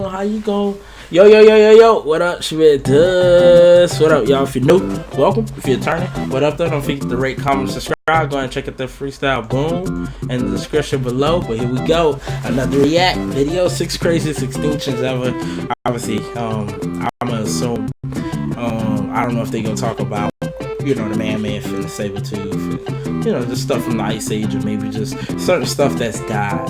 how you go? Yo, what up, Shmit? What up, y'all? If you're new, welcome. If you're turning, what up, though? Don't forget to rate, comment, subscribe. Go ahead and check out the freestyle boom in the description below. But here we go. Another react video. 6 craziest extinctions ever. Obviously, I'm gonna assume, I don't know if they gonna talk about, the man-man and the saber-tooth, just stuff from the Ice Age, or maybe just certain stuff that's died,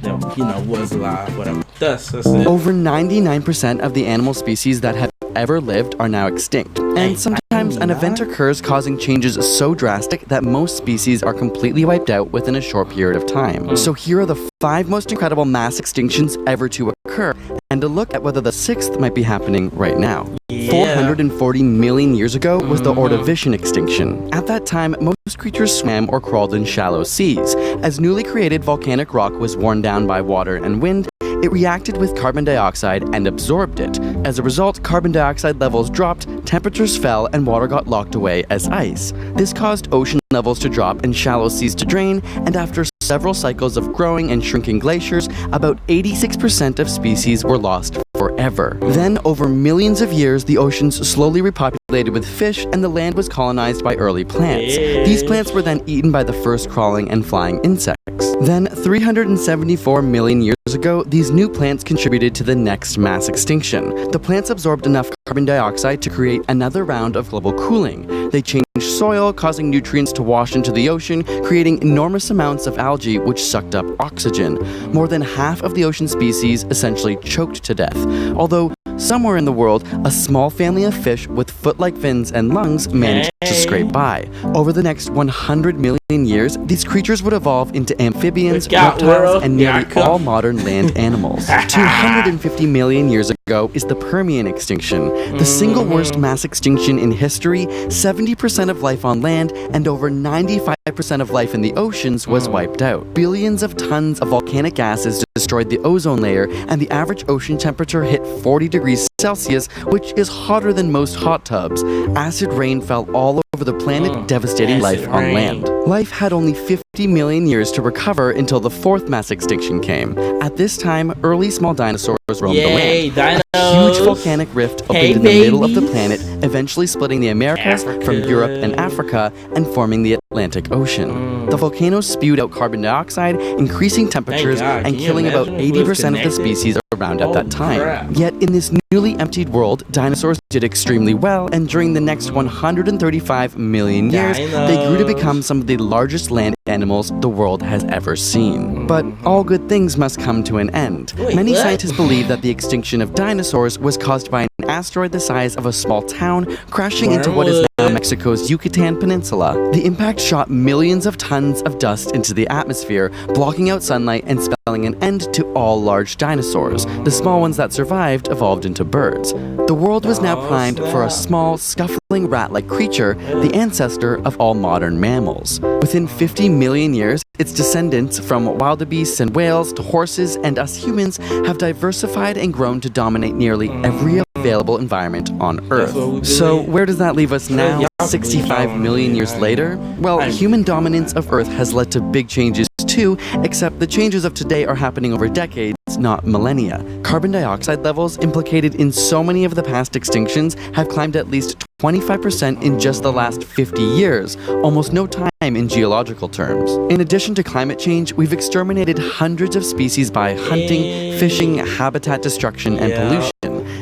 that, was alive, whatever. That's it. Over 99% of the animal species that have ever lived are now extinct, and sometimes an event occurs causing changes so drastic that most species are completely wiped out within a short period of time. So here are the 5 most incredible mass extinctions ever to occur, and a look at whether the 6th might be happening right now. 440 million years ago was the Ordovician extinction. At that time, most creatures swam or crawled in shallow seas. As newly created volcanic rock was worn down by water and wind, it reacted with carbon dioxide and absorbed it. As a result, carbon dioxide levels dropped, temperatures fell, and water got locked away as ice. This caused ocean levels to drop and shallow seas to drain, and after several cycles of growing and shrinking glaciers, about 86% of species were lost forever. Then, over millions of years, the oceans slowly repopulated with fish, and the land was colonized by early plants. These plants were then eaten by the first crawling and flying insects. Then, 374 million years ago, these new plants contributed to the next mass extinction. The plants absorbed enough carbon dioxide to create another round of global cooling. They changed soil, causing nutrients to wash into the ocean, creating enormous amounts of algae which sucked up oxygen. More than half of the ocean species essentially choked to death, although somewhere in the world, a small family of fish with foot-like fins and lungs managed to scrape by. Over the next 100 million years, these creatures would evolve into amphibians, reptiles, and nearly all modern land animals. 250 million years ago is the Permian extinction, the single worst mass extinction in history. 70% of life on land and over 95% of life in the oceans was wiped out. Billions of tons of volcanic gases destroyed the ozone layer, and the average ocean temperature hit 40 degrees Celsius, which is hotter than most hot tubs. Acid rain fell all over the planet, devastating life on land. Life had only 50 million years to recover until the 4th mass extinction came. At this time, early small dinosaurs roamed the land. A huge volcanic rift opened in the middle of the planet, eventually splitting the Americas from Europe and Africa and forming the Atlantic Ocean. The volcanoes spewed out carbon dioxide, increasing temperatures and killing about 80% of the species around at that time. Yet in this newly emptied world, dinosaurs did extremely well, and during the next 135 million years, they grew to become some of the largest land animals the world has ever seen. But all good things must come to an end. Many scientists believe that the extinction of dinosaurs was caused by an asteroid the size of a small town crashing into what is now Mexico's Yucatan Peninsula. The impact shot millions of tons of dust into the atmosphere, blocking out sunlight and spelling an end to all large dinosaurs. The small ones that survived evolved into birds. The world was now primed for a small, scuffling rat-like creature, the ancestor of all modern mammals. Within 50 million years, its descendants, from wildebeests and whales to horses and us humans, have diversified and grown to dominate nearly every available environment on Earth. So where does that leave us now, 65 million years later? Well, human dominance of Earth has led to big changes too, except the changes of today are happening over decades, not millennia. Carbon dioxide levels implicated in so many of the past extinctions have climbed at least 25% in just the last 50 years, almost no time in geological terms. In addition to climate change, we've exterminated hundreds of species by hunting, fishing, habitat destruction, and pollution.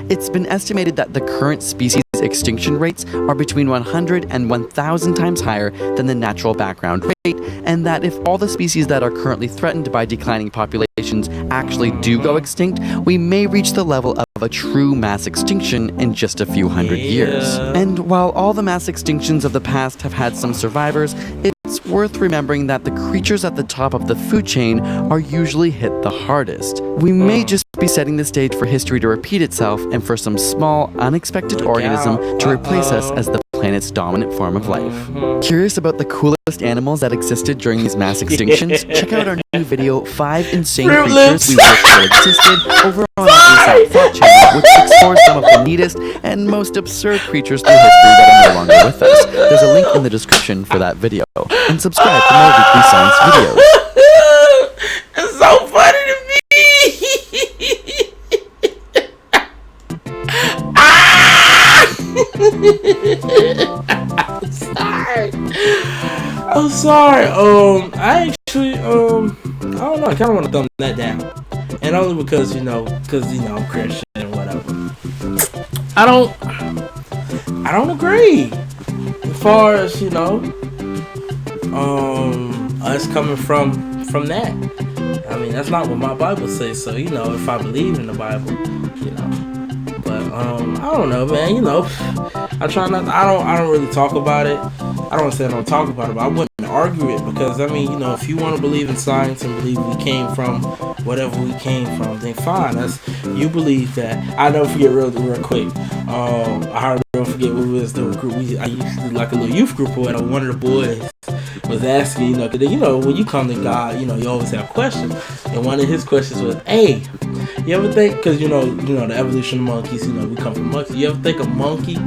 It's been estimated that the current species extinction rates are between 100 and 1,000 times higher than the natural background rate, and that if all the species that are currently threatened by declining populations actually do go extinct, we may reach the level of a true mass extinction in just a few hundred years. And while all the mass extinctions of the past have had some survivors, it's worth remembering that the creatures at the top of the food chain are usually hit the hardest. We may just be setting the stage for history to repeat itself and for some small, unexpected organism to replace us as the planet's dominant form of life. Curious about the coolest animals that existed during these mass extinctions? Check out our new video, 5 Insane Creatures We Wish Still Existed, over on our AsapSCIENCE channel, which explores some of the neatest and most absurd creatures through history that are no longer with us. There's a link in the description for that video. And subscribe for more weekly science videos. It's so funny to me. I'm sorry. I actually, I don't know. I kind of want to thumb that down, and only because I'm Christian and whatever. I don't agree. As far as us coming from that. I mean, that's not what my Bible says. So if I believe in the Bible, but I don't know, man. I try not. I don't really talk about it. I don't say I don't talk about it, but I wouldn't argue it because if you want to believe in science and believe we came from whatever we came from, then fine. You believe that. I never forget real quick. I don't forget what was the group. I used to do like a little youth group where one of the boys was asking, cause when you come to God, you always have questions, and one of his questions was, "Hey, you ever think? Cause the evolution of monkeys. We come from monkeys. You ever think a monkey?"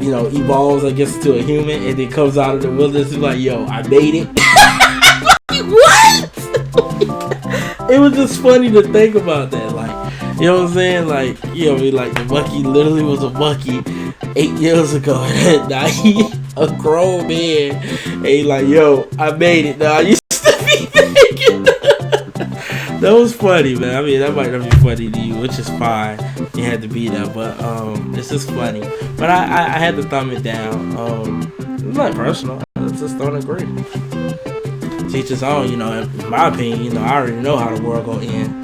evolves, I guess, to a human, and then comes out of the wilderness and like, yo, I made it. What? It was just funny to think about that. Like, you know what I'm saying? Like, like the monkey literally was a monkey 8 years ago, and now he a grown man, and he like, yo, I made it. Now I used to be making that was funny, man. I mean, that might not be funny to you, which is fine. You had to be there, but it's just funny. But I had to thumb it down. It's not personal. I just don't agree. Teach his own, in my opinion, I already know how the world gonna end.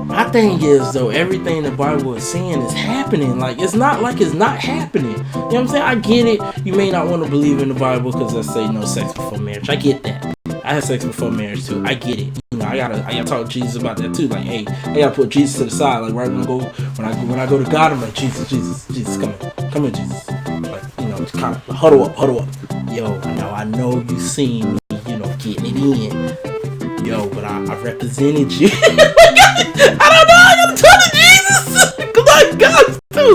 My thing is, though, everything the Bible is saying is happening. Like, it's not like it's not happening. You know what I'm saying? I get it. You may not want to believe in the Bible because let's say no sex before marriage. I get that. I had sex before marriage too. I get it. I gotta talk to Jesus about that too. Like, hey, I gotta put Jesus to the side. Like, right when I go to God, I'm like, Jesus, come here, Jesus. Like, kind of huddle up. Yo, I know you seen me, getting it in. Yo, but I represented you. I don't know. I gotta talk to Jesus. Cause I got to.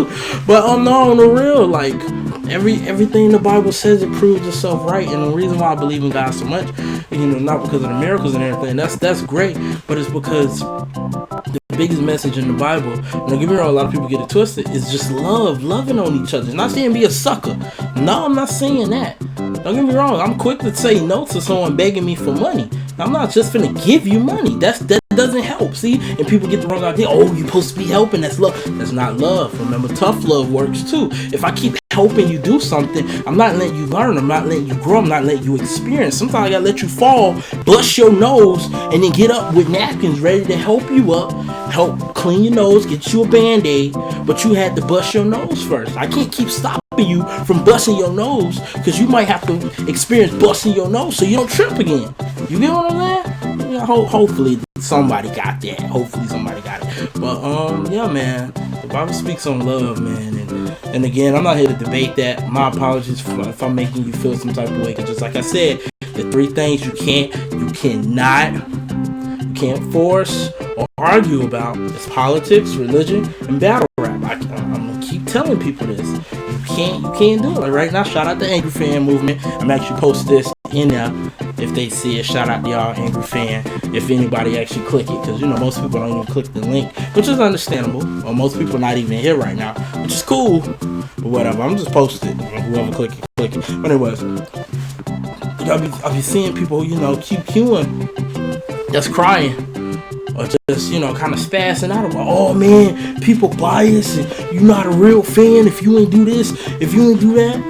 But no, on the real, like. Everything the Bible says, it proves itself right, and the reason why I believe in God so much, not because of the miracles and everything. That's great, but it's because the biggest message in the Bible. Don't get me wrong, a lot of people get it twisted. It's just loving on each other. It's not saying be a sucker. No, I'm not saying that. Don't get me wrong. I'm quick to say no to someone begging me for money. I'm not just finna give you money. That doesn't help. See, and people get the wrong idea. Oh, you're supposed to be helping. That's love. That's not love. Remember, tough love works too. If I keep helping you do something, I'm not letting you learn. I'm not letting you grow. I'm not letting you experience. Sometimes I gotta let you fall, bust your nose, and then get up with napkins ready to help you up, help clean your nose, get you a Band-Aid. But you had to bust your nose first. I can't keep stopping you from busting your nose because you might have to experience busting your nose so you don't trip again. You get what I'm saying? Yeah, hopefully somebody got that. Hopefully somebody got it. But yeah, man, the Bible speaks on love, man, and again, I'm not here to debate that. My apologies if I'm making you feel some type of way, because just like I said, the three things you can't force or argue about is politics, religion, and battle rap. I'm gonna keep telling people this. You can't do it. Like right now, shout out the Angry Fan movement. I'm actually post this in there if they see it. Shout out to y'all, Angry Fan. If anybody actually click it, because most people don't even click the link, which is understandable. Or most people are not even here right now, which is cool. But whatever, I'm just posting it. Whoever click it. But anyways, I'll be seeing people, keep queuing, just crying. Or just, kind of spazzing out about, oh man, people bias and you're not a real fan if you ain't do this, if you ain't do that.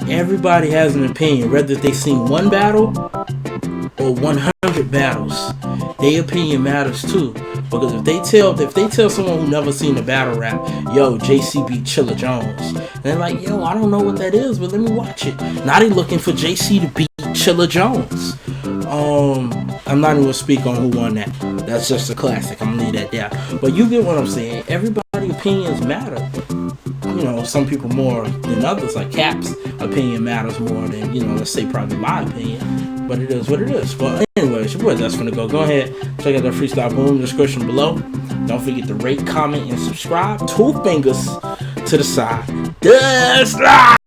Everybody has an opinion, whether they seen one battle or 100 battles. Their opinion matters too. Because if they tell someone who never seen a battle rap, yo, JC beat Chilla Jones, and they're like, yo, I don't know what that is, but let me watch it. Now they looking for JC to beat Chilla Jones. I'm not even gonna speak on who won that. That's just a classic. I'm gonna leave that there. But you get what I'm saying. Everybody's opinions matter. Some people more than others. Like Cap's opinion matters more than, let's say probably my opinion. But it is what it is. But anyways, your boy that's finna go. Go ahead, check out the Freestyle Boom description below. Don't forget to rate, comment, and subscribe. 2 fingers to the side. DustDaRapper.